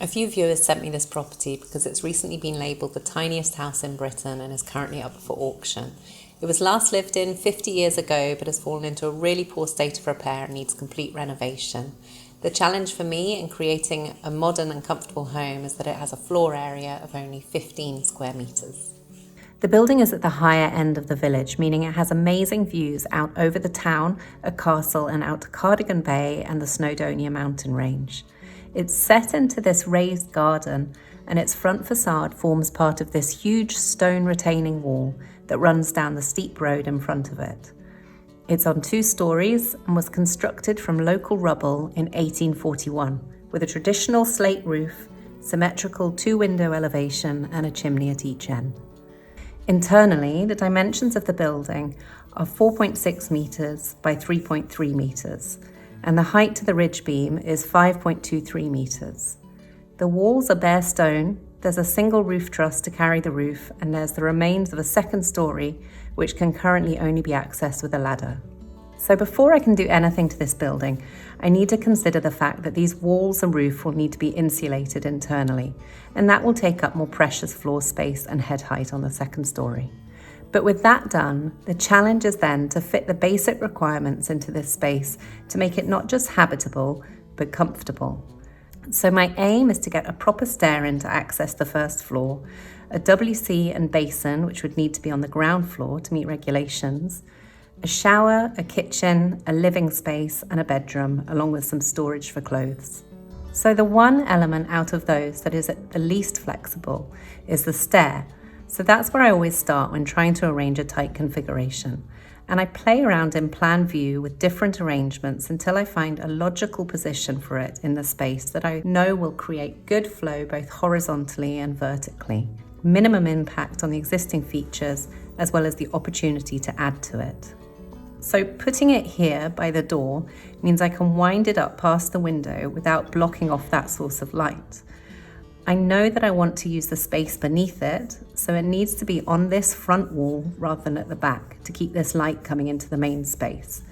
A few viewers sent me this property because it's recently been labelled the tiniest house in Britain and is currently up for auction. It was last lived in 50 years ago but has fallen into a really poor state of repair and needs complete renovation. The challenge for me in creating a modern and comfortable home is that it has a floor area of only 15 square metres. The building is at the higher end of the village, meaning it has amazing views out over the town, a castle, and out to Cardigan Bay and the Snowdonia mountain range. It's set into this raised garden, and its front facade forms part of this huge stone retaining wall that runs down the steep road in front of it. It's on 2 stories and was constructed from local rubble in 1841, with a traditional slate roof, symmetrical 2-window elevation, and a chimney at each end. Internally, the dimensions of the building are 4.6 metres by 3.3 metres, and the height to the ridge beam is 5.23 metres. The walls are bare stone, there's a single roof truss to carry the roof, and there's the remains of a 2nd storey, which can currently only be accessed with a ladder. So before I can do anything to this building, I need to consider the fact that these walls and roof will need to be insulated internally, and that will take up more precious floor space and head height on the 2nd storey. But with that done, the challenge is then to fit the basic requirements into this space to make it not just habitable, but comfortable. So my aim is to get a proper stair in to access the 1st floor, a WC and basin, which would need to be on the ground floor to meet regulations, a shower, a kitchen, a living space, and a bedroom, along with some storage for clothes. So the one element out of those that is at the least flexible is the stair. So that's where I always start when trying to arrange a tight configuration. And I play around in plan view with different arrangements until I find a logical position for it in the space that I know will create good flow both horizontally and vertically, minimum impact on the existing features, as well as the opportunity to add to it. So putting it here by the door means I can wind it up past the window without blocking off that source of light. I know that I want to use the space beneath it, so it needs to be on this front wall rather than at the back to keep this light coming into the main space.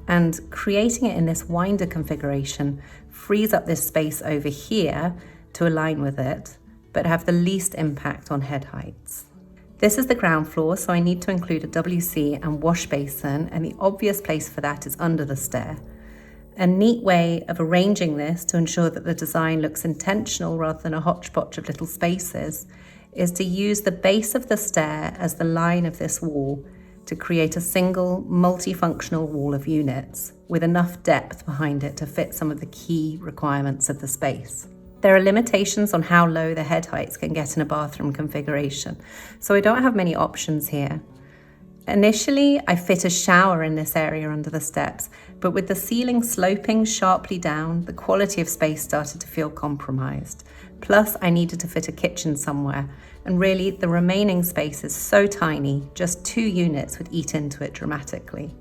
And creating it in this winder configuration frees up this space over here to align with it, but have the least impact on head heights. This is the ground floor, so I need to include a WC and wash basin, and the obvious place for that is under the stair. A neat way of arranging this to ensure that the design looks intentional rather than a hodgepodge of little spaces is to use the base of the stair as the line of this wall to create a single multifunctional wall of units with enough depth behind it to fit some of the key requirements of the space. There are limitations on how low the head heights can get in a bathroom configuration, so I don't have many options here. Initially, I fit a shower in this area under the steps, but with the ceiling sloping sharply down, the quality of space started to feel compromised. Plus, I needed to fit a kitchen somewhere, and really, the remaining space is so tiny, just 2 units would eat into it dramatically.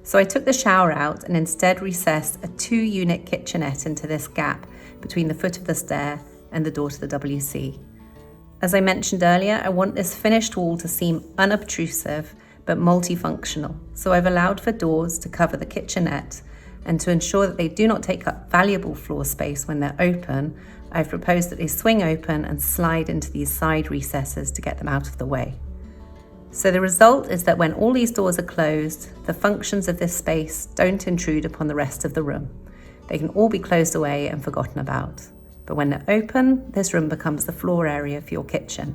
So I took the shower out and instead recessed a 2-unit kitchenette into this gap between the foot of the stair and the door to the WC. As I mentioned earlier, I want this finished wall to seem unobtrusive but multifunctional, so I've allowed for doors to cover the kitchenette, and to ensure that they do not take up valuable floor space when they're open, I've proposed that they swing open and slide into these side recesses to get them out of the way. So the result is that when all these doors are closed, the functions of this space don't intrude upon the rest of the room. They can all be closed away and forgotten about. But when they're open, this room becomes the floor area for your kitchen.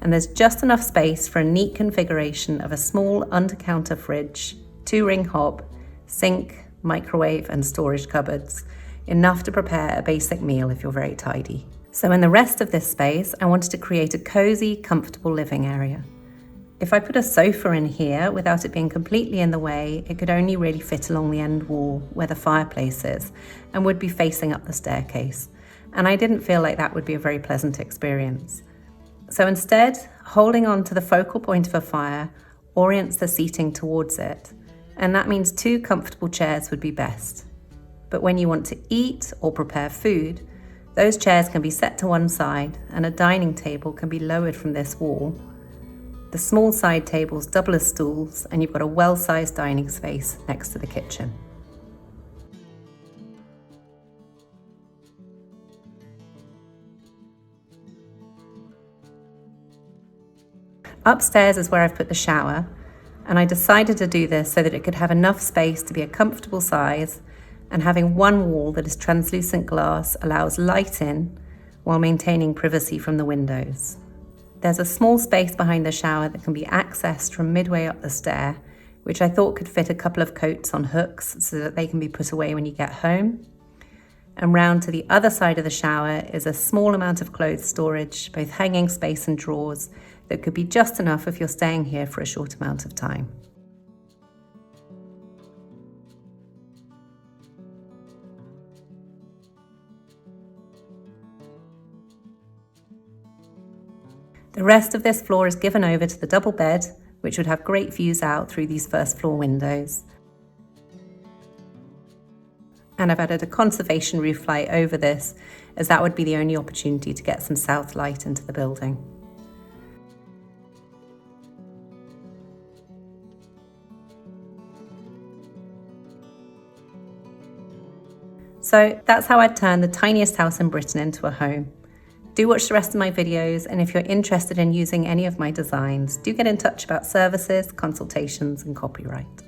And there's just enough space for a neat configuration of a small under-counter fridge, 2-ring hob, sink, microwave and storage cupboards, enough to prepare a basic meal if you're very tidy. So in the rest of this space, I wanted to create a cozy, comfortable living area. If I put a sofa in here without it being completely in the way, it could only really fit along the end wall where the fireplace is and would be facing up the staircase. And I didn't feel like that would be a very pleasant experience. So instead, holding on to the focal point of a fire orients the seating towards it, and that means 2 comfortable chairs would be best. But when you want to eat or prepare food, those chairs can be set to one side and a dining table can be lowered from this wall. The small side tables double as stools, and you've got a well-sized dining space next to the kitchen. Upstairs is where I've put the shower, and I decided to do this so that it could have enough space to be a comfortable size, and having one wall that is translucent glass allows light in while maintaining privacy from the windows. There's a small space behind the shower that can be accessed from midway up the stair, which I thought could fit a couple of coats on hooks so that they can be put away when you get home. And round to the other side of the shower is a small amount of clothes storage, both hanging space and drawers, that could be just enough if you're staying here for a short amount of time. The rest of this floor is given over to the double bed, which would have great views out through these first floor windows. And I've added a conservation roof light over this, as that would be the only opportunity to get some south light into the building. So that's how I'd turn the tiniest house in Britain into a home. Do watch the rest of my videos, and if you're interested in using any of my designs, do get in touch about services, consultations, and copyright.